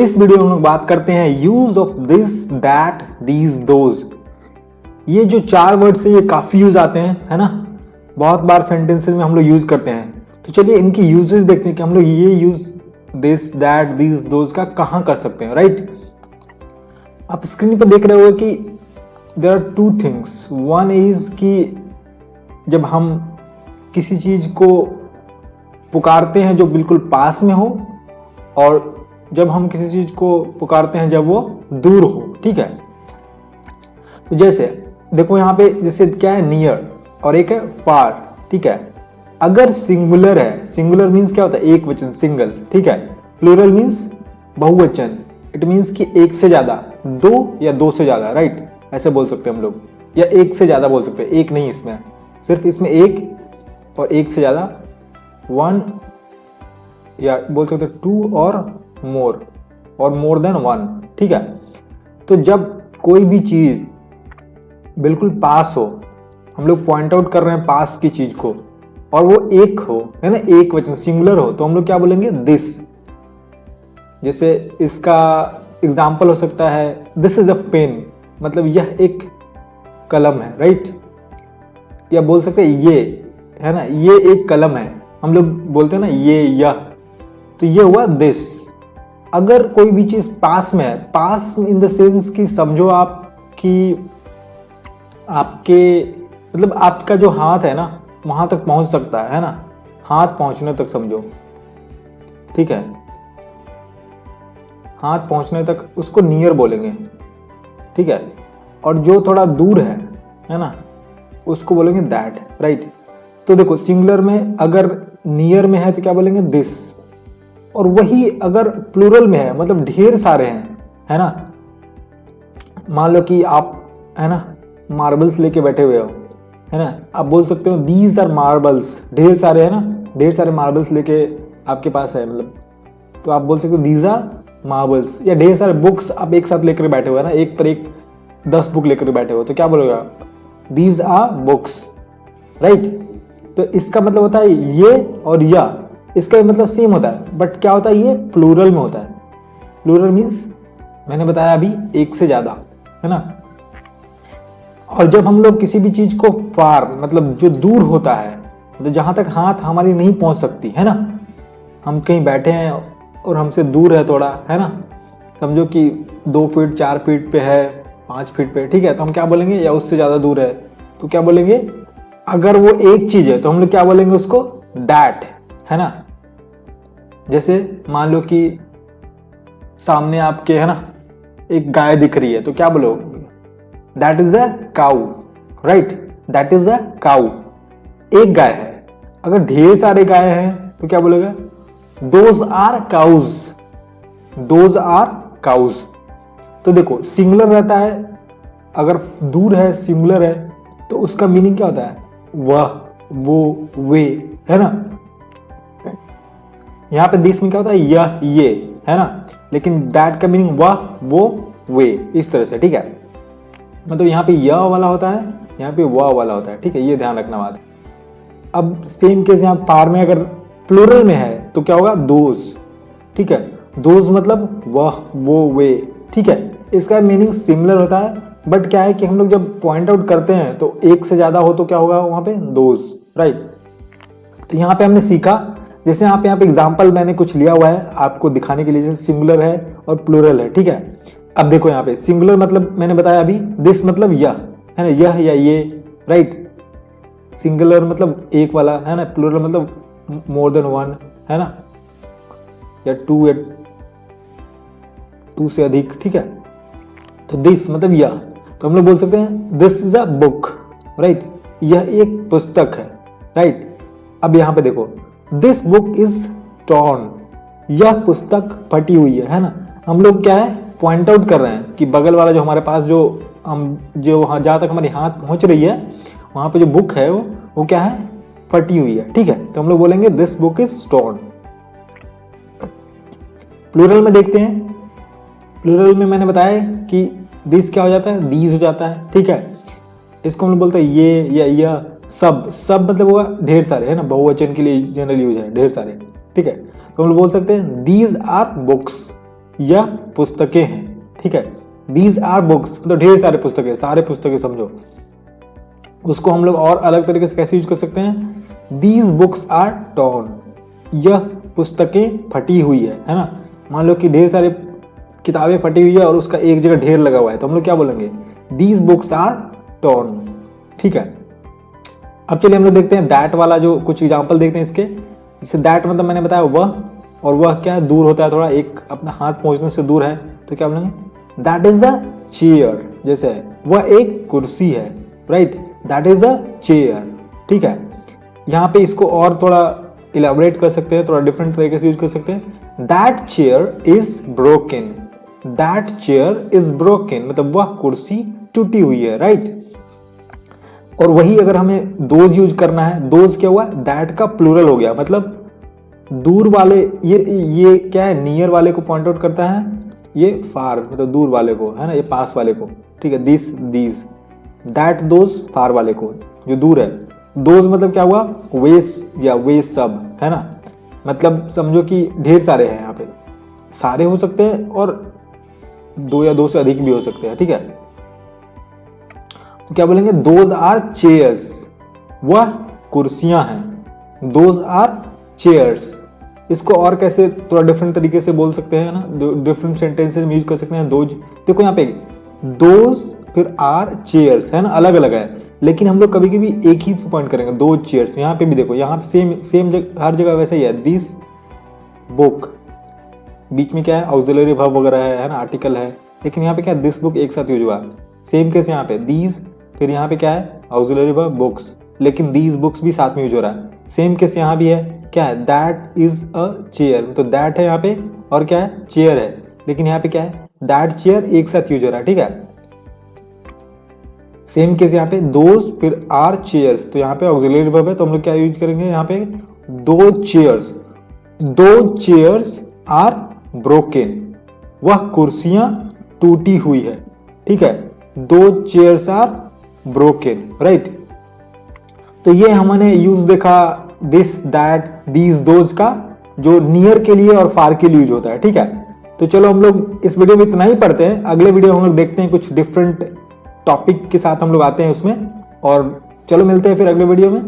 इस वीडियो में हम लोग बात करते हैं use of this, that, these, those. ये जो 4 वर्ड्स है ये काफी यूज आते हैं, है ना। बहुत बार सेंटेंसेस में हम लोग यूज करते हैं। तो चलिए इनकी यूजेस देखते हैं कि हम लोग ये use this, that, these, those का कहाँ कर सकते हैं, राइट। आप स्क्रीन पर देख रहे हो कि there are 2 things. One is कि जब हम किसी चीज को पुकारते हैं जो बिल्कुल पास में हो, और जब हम किसी चीज को पुकारते हैं जब वो दूर हो, ठीक है। तो जैसे देखो यहाँ पे जैसे क्या है, नियर और एक है फार, ठीक है। अगर सिंगुलर है, सिंगुलर मीन्स क्या होता है, एक वचन, सिंगल, ठीक है। प्लूरल मीन्स बहुवचन, इट मीन्स कि एक से ज्यादा, 2 या 2 से ज्यादा, राइट, ऐसे बोल सकते हैं हम लोग, या एक से ज्यादा बोल सकते हैं, एक नहीं, इसमें सिर्फ इसमें एक और एक से ज्यादा, 1 या बोल सकते हैं 2 और मोर देन 1, ठीक है। तो जब कोई भी चीज बिल्कुल पास हो, हम लोग पॉइंट आउट कर रहे हैं पास की चीज को, और वो एक हो, है ना, एक वचन, सिंगुलर हो, तो हम लोग क्या बोलेंगे, दिस। जैसे इसका एग्जाम्पल हो सकता है, दिस इज अ पेन, मतलब यह एक कलम है, राइट। या बोल सकते हैं ये, है ना, ये एक कलम है, हम लोग बोलते हैं ना ये, यह, तो ये हुआ दिस। अगर कोई भी चीज पास में है, पास इन द सेंस कि समझो आप कि आपके मतलब आपका जो हाथ है ना वहां तक पहुंच सकता है ना, हाथ पहुंचने तक समझो, ठीक है। हाथ पहुंचने तक उसको नियर बोलेंगे, ठीक है। और जो थोड़ा दूर है ना, उसको बोलेंगे दैट, राइट। तो देखो सिंगुलर में अगर नियर में है तो क्या बोलेंगे, दिस। और वही अगर प्लूरल में है, मतलब ढेर सारे हैं, है ना। मान लो कि आप, है ना, मार्बल्स लेके बैठे हुए हो, है ना, आप बोल सकते हो दीज आर मार्बल्स, ढेर सारे, है ना, ढेर सारे मार्बल्स लेके आपके पास है, मतलब, तो आप बोल सकते हो दीज आर मार्बल्स। या ढेर सारे बुक्स आप एक साथ लेकर बैठे हुए, है ना, एक पर एक 10 बुक लेकर बैठे हो, तो क्या बोलोगे, दीज आर बुक्स, राइट। तो इसका मतलब होता है ये और या, इसका मतलब सेम होता है, बट क्या होता है, ये प्लूरल में होता है। प्लूरल मीन्स मैंने बताया अभी एक से ज्यादा, है ना। और जब हम लोग किसी भी चीज को फार, मतलब जो दूर होता है, तो जहां तक हाथ हमारी नहीं पहुंच सकती, है ना, हम कहीं बैठे हैं और हमसे दूर है थोड़ा, है ना, समझो कि 2 फीट 4 फीट पे है, 5 फीट पे, ठीक है, तो हम क्या बोलेंगे, या उससे ज्यादा दूर है तो क्या बोलेंगे, अगर वो एक चीज है तो हम लोग क्या बोलेंगे उसको, दैट, है ना। जैसे मान लो कि सामने आपके, है ना, एक गाय दिख रही है, तो क्या बोलोगे, that is a cow, right, that is a cow, एक गाय है। अगर ढेर सारे गाय हैं तो क्या बोलेगा, those are cows, those are cows. तो देखो सिंगुलर रहता है, अगर दूर है, सिंगुलर है, तो उसका मीनिंग क्या होता है, वह, वो, वे, है ना। यहां पे दिस में क्या होता है, यह, ये, है ना, लेकिन दैट का मीनिंग वह, वो, वे, इस तरह से, ठीक है। मतलब यहाँ पे यह वाला होता है, यहाँ पे वह वाला होता है, ठीक है, ये ध्यान रखना बात। अब सेम केस यहाँ फार में अगर प्लूरल में है तो क्या होगा, दोज, ठीक है। दोज मतलब वह, वो, वे, ठीक है। इसका मीनिंग सिमिलर होता है, बट क्या है कि हम लोग जब पॉइंट आउट करते हैं तो एक से ज्यादा हो तो क्या होगा वहां पे, दोज, राइट। तो यहाँ पे हमने सीखा, जैसे यहाँ पे एग्जाम्पल मैंने कुछ लिया हुआ है आपको दिखाने के लिए, जैसे सिंगुलर है और प्लूरल है, ठीक है। अब देखो यहाँ पे सिंगुलर मतलब मैंने बताया अभी, दिस मतलब यह, है ना, यह या ये, राइट। सिंगुलर मतलब एक वाला, है ना, प्लूरल मतलब मोर देन 1, है ना, या 2 से अधिक, ठीक है। तो दिस मतलब यह, तो हम लोग बोल सकते हैं this is a book, right, यह एक पुस्तक है, राइट। अब यहां पे देखो, दिस बुक इज टॉर्न, यह पुस्तक फटी हुई है ना। हम लोग क्या है, पॉइंट आउट कर रहे हैं कि बगल वाला जो हमारे पास जो हम जो जहां तक हमारी हाथ पहुंच रही है वहां पे जो बुक है वो क्या है, फटी हुई है, ठीक है। तो हम लोग बोलेंगे this book is torn. Plural में देखते हैं, प्लूरल में मैंने बताया कि दिस क्या हो जाता है, दीज हो जाता है, ठीक है। इसको हम लोग बोलते हैं ये या यह, सब, सब मतलब हुआ ढेर सारे, है ना, बहुवचन के लिए जनरल यूज है, ढेर सारे, ठीक है। तो हम लोग बोल सकते हैं दीज आर बुक्स, यह पुस्तकें हैं, ठीक है। दीज आर बुक्स मतलब ढेर सारे पुस्तकें, सारे पुस्तकें समझो। उसको हम लोग और अलग तरीके से कैसे यूज कर सकते हैं, दीज बुक्स आर टॉर्न, यह पुस्तकें फटी हुई है ना। मान लो कि ढेर सारे किताबें फटी हुई है और उसका एक जगह ढेर लगा हुआ है, तो हम लोग क्या बोलेंगे, दीज बुक्स आर टॉर्न, ठीक है। अब चलिए हम लोग देखते हैं दैट वाला, जो कुछ एग्जाम्पल देखते हैं इसके। जैसे दैट मतलब मैंने बताया वह, और वह क्या है, दूर होता है थोड़ा, एक अपना हाथ पहुंचने से दूर है, तो क्या बोलेंगे, दैट इज अ चेयर, जैसे वह एक कुर्सी है, right, that is a chair, ठीक है। यहाँ पे इसको और थोड़ा इलेबोरेट कर सकते हैं, थोड़ा डिफरेंट तरीके से यूज कर सकते हैं, that chair is broken, that chair is broken मतलब वह कुर्सी टूटी हुई है, राइट। और वही अगर हमें दोज यूज करना है, दोज क्या हुआ, दैट का प्लूरल हो गया, मतलब दूर वाले, ये क्या है, नियर वाले को पॉइंट आउट करता है, ये फार मतलब दूर वाले को है ना, ये पास वाले को, ठीक है। दिस दीज, दैट दोज फार वाले को जो दूर है। दोज मतलब क्या हुआ, वेस या वेस सब, है ना, मतलब समझो कि ढेर सारे हैं, यहाँ पे सारे हो सकते हैं और दो या दो से अधिक भी हो सकते हैं, ठीक है। तो क्या बोलेंगे, दोज आर चेयर्स, वह कुर्सियां हैं, दोज आर चेयर्स। इसको और कैसे थोड़ा डिफरेंट तरीके से बोल सकते हैं ना, डिफरेंट सेंटेंसेस में यूज कर सकते हैं। दोज, देखो यहाँ पे दोज फिर आर चेयर्स है ना, अलग अलग है, लेकिन हम लोग कभी कभी एक ही पॉइंट करेंगे, दो चेयर्स। यहाँ पे भी देखो, यहाँ पे सेम हर जगह वैसा ही है, दिस बुक, बीच में क्या है, ऑक्सिलरी वर्ब वगैरह है ना, आर्टिकल है, लेकिन यहाँ पे क्या है, दिस बुक एक साथ यूज हुआ। सेम केस यहाँ पे दीज, फिर यहाँ पे क्या है, ऑक्सिलरी वर्ब बुक्स, लेकिन दीज बुक्स भी साथ में यूज हो रहा है। सेम केस यहाँ भी है, क्या है, दैट इज अ चेयर, तो दैट है यहाँ पे और क्या है, चेयर है, लेकिन यहाँ पे क्या है, दैट चेयर एक साथ यूज हो रहा है, ठीक है। सेम केस यहाँ पे दोज फिर आर चेयर्स, तो यहाँ पे ऑक्सिलरी वर्ब है, तो हम लोग क्या यूज करेंगे यहाँ पे, दो चेयर्स आर ब्रोकन, वह कुर्सियां टूटी हुई है, ठीक है। दो चेयर्स आर ब्रोकन, राइट। तो ये हमने यूज देखा दिस, दैट, दीज, दोज का, जो नियर के लिए और फार के लिए यूज होता है, ठीक है। तो चलो हम लोग इस वीडियो में इतना ही पढ़ते हैं, अगले वीडियो हम लोग देखते हैं कुछ डिफरेंट टॉपिक के साथ हम लोग आते हैं उसमें, और चलो मिलते हैं फिर अगले वीडियो में।